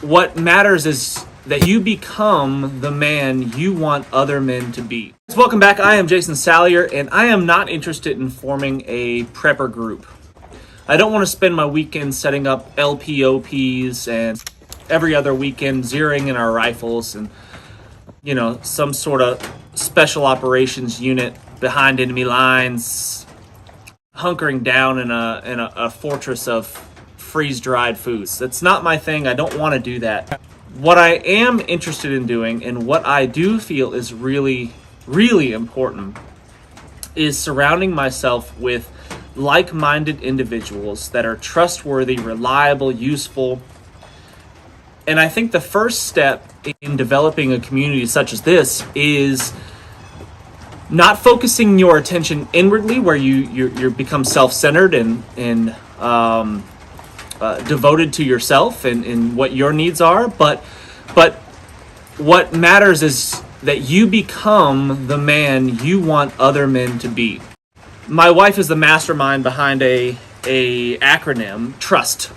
What matters is that you become the man you want other men to be. Welcome back. I am Jason Salyer, and I am not interested in forming a prepper group. I don't want to spend my weekend setting up LPOPs and every other weekend zeroing in our rifles and, some sort of special operations unit behind enemy lines, hunkering down in a fortress of freeze-dried foods. That's not my thing. I don't want to do that. What I am interested in doing, and what I do feel is really, really important, is surrounding myself with like-minded individuals that are trustworthy, reliable, useful. And I think the first step in developing a community such as this is not focusing your attention inwardly, where you become self-centered and devoted to yourself and what your needs are, but what matters is that you become the man you want other men to be. My wife is the mastermind behind a acronym, TRUST.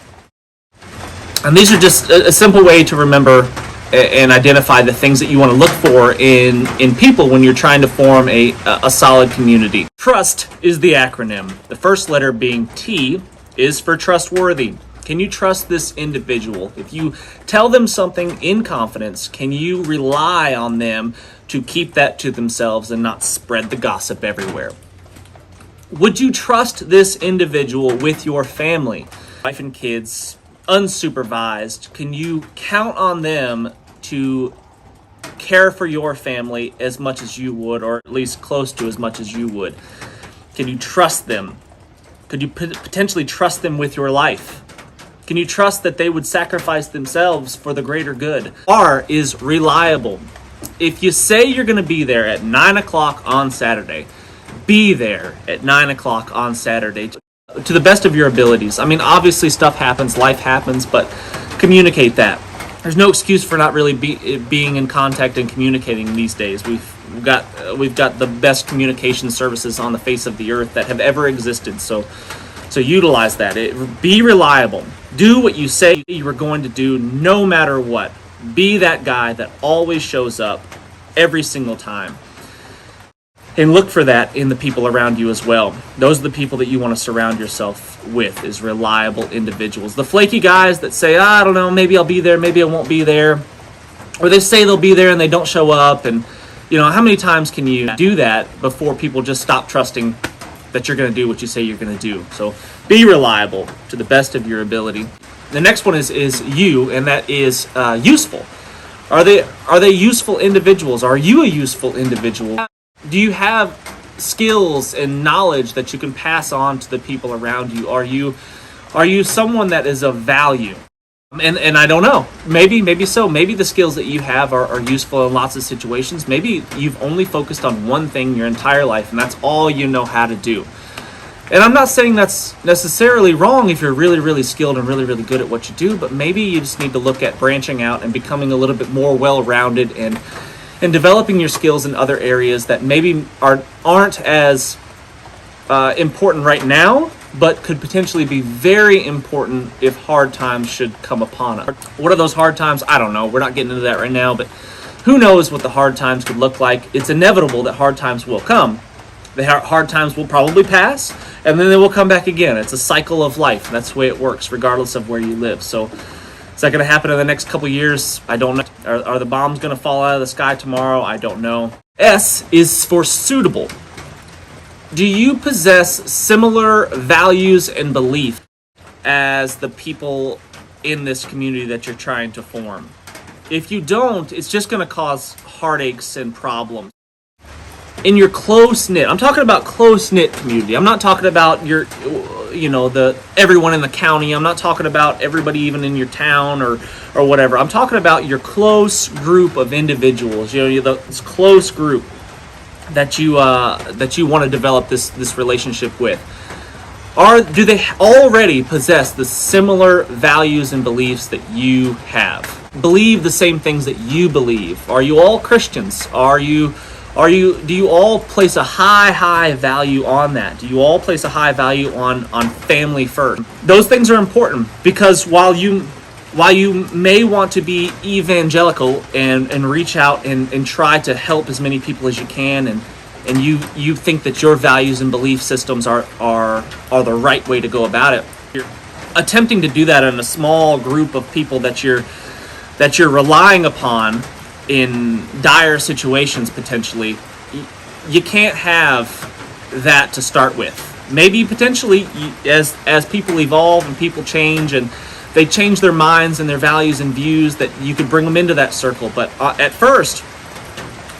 And these are just a simple way to remember and identify the things that you want to look for in people when you're trying to form a solid community. TRUST is the acronym. The first letter being T is for trustworthy. Can you trust this individual? If you tell them something in confidence, can you rely on them to keep that to themselves and not spread the gossip everywhere? Would you trust this individual with your family, wife and kids, unsupervised? Can you count on them to care for your family as much as you would, or at least close to as much as you would? Can you trust them? Could you potentially trust them with your life? Can you trust that they would sacrifice themselves for the greater good? R is reliable. If you say you're going to be there at 9 o'clock on Saturday, be there at 9 o'clock on Saturday to the best of your abilities. I mean, obviously stuff happens, life happens, but communicate that. There's no excuse for not really being in contact and communicating these days. We've got the best communication services on the face of the earth that have ever existed. So utilize that. Be reliable. Do what you say you were going to do no matter what. Be that guy that always shows up every single time. And look for that in the people around you as well. Those are the people that you want to surround yourself with, is reliable individuals. The flaky guys that say, I don't know, maybe I'll be there, maybe I won't be there. Or they say they'll be there and they don't show up. And, how many times can you do that before people just stop trusting that you're going to do what you say you're going to do? So be reliable to the best of your ability. The next one is you, and that is useful. Are they useful individuals? Are you a useful individual? Do you have skills and knowledge that you can pass on to the people around you? Are you someone that is of value? And I don't know. Maybe so. Maybe the skills that you have are useful in lots of situations. Maybe you've only focused on one thing your entire life, and that's all you know how to do. And I'm not saying that's necessarily wrong if you're really, really skilled and really, really good at what you do, but maybe you just need to look at branching out and becoming a little bit more well-rounded and developing your skills in other areas that maybe aren't as important right now, but could potentially be very important if hard times should come upon us. What are those hard times? I don't know. We're not getting into that right now, but who knows what the hard times could look like. It's inevitable that hard times will come. The hard times will probably pass, and then they will come back again. It's a cycle of life. That's the way it works, regardless of where you live. So is that going to happen in the next couple years? I don't know. Are the bombs going to fall out of the sky tomorrow? I don't know. S is for suitable. Do you possess similar values and beliefs as the people in this community that you're trying to form? If you don't, it's just going to cause heartaches and problems. In your close-knit, I'm talking about close-knit community. I'm not talking about your, everyone in the county. I'm not talking about everybody even in your town or whatever. I'm talking about your close group of individuals. This close group that you want to develop this relationship with. Do they already possess the similar values and beliefs that you have? Believe the same things that you believe? Are you all Christians? Do you all place a high value on that? Do you all place a high value on family first? Those things are important because while you while you may want to be evangelical and reach out and try to help as many people as you can, and you think that your values and belief systems are the right way to go about it, you're attempting to do that in a small group of people that you're relying upon in dire situations potentially. You can't have that to start with. Maybe potentially as people evolve and people change and they change their minds and their values and views, that you could bring them into that circle. But at first,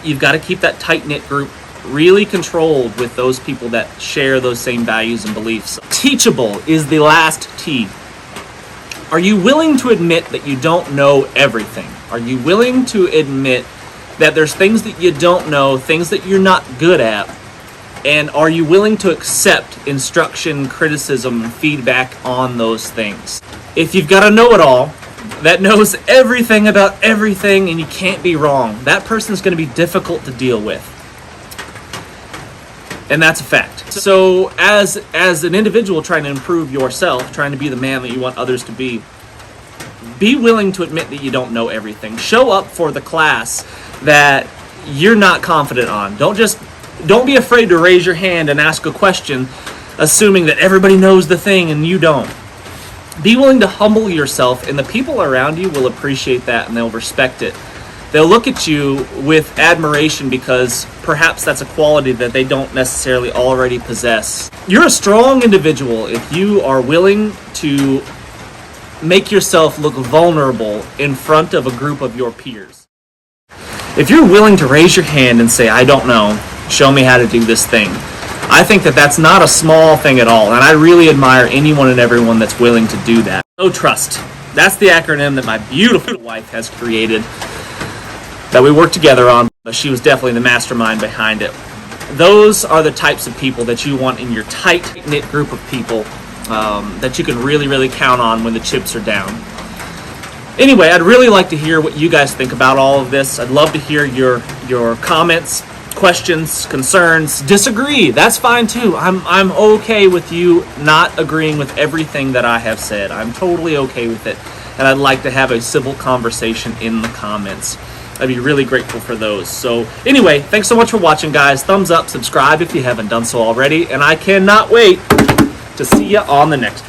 you've got to keep that tight-knit group really controlled with those people that share those same values and beliefs. Teachable is the last T. Are you willing to admit that you don't know everything? Are you willing to admit that there's things that you don't know, things that you're not good at? And are you willing to accept instruction, criticism, and feedback on those things? If you've got a know-it-all that knows everything about everything and you can't be wrong, that person's going to be difficult to deal with. And that's a fact. So as an individual trying to improve yourself, trying to be the man that you want others to be willing to admit that you don't know everything. Show up for the class that you're not confident on. Don't be afraid to raise your hand and ask a question, assuming that everybody knows the thing and you don't. Be willing to humble yourself, and the people around you will appreciate that and they'll respect it. They'll look at you with admiration because perhaps that's a quality that they don't necessarily already possess. You're a strong individual if you are willing to make yourself look vulnerable in front of a group of your peers. If you're willing to raise your hand and say, I don't know, show me how to do this thing, I think that that's not a small thing at all, and I really admire anyone and everyone that's willing to do that. So trust. That's the acronym that my beautiful wife has created, that we work together on. She was definitely the mastermind behind it. Those are the types of people that you want in your tight-knit group of people that you can really, really count on when the chips are down. Anyway, I'd really like to hear what you guys think about all of this. I'd love to hear your comments, questions, concerns. Disagree, that's fine too. I'm okay with you not agreeing with everything that I have said. I'm totally okay with it, and I'd like to have a civil conversation in the comments. I'd be really grateful for those. So anyway, thanks so much for watching, guys. Thumbs up, subscribe if you haven't done so already, and I cannot wait to see you on the next one.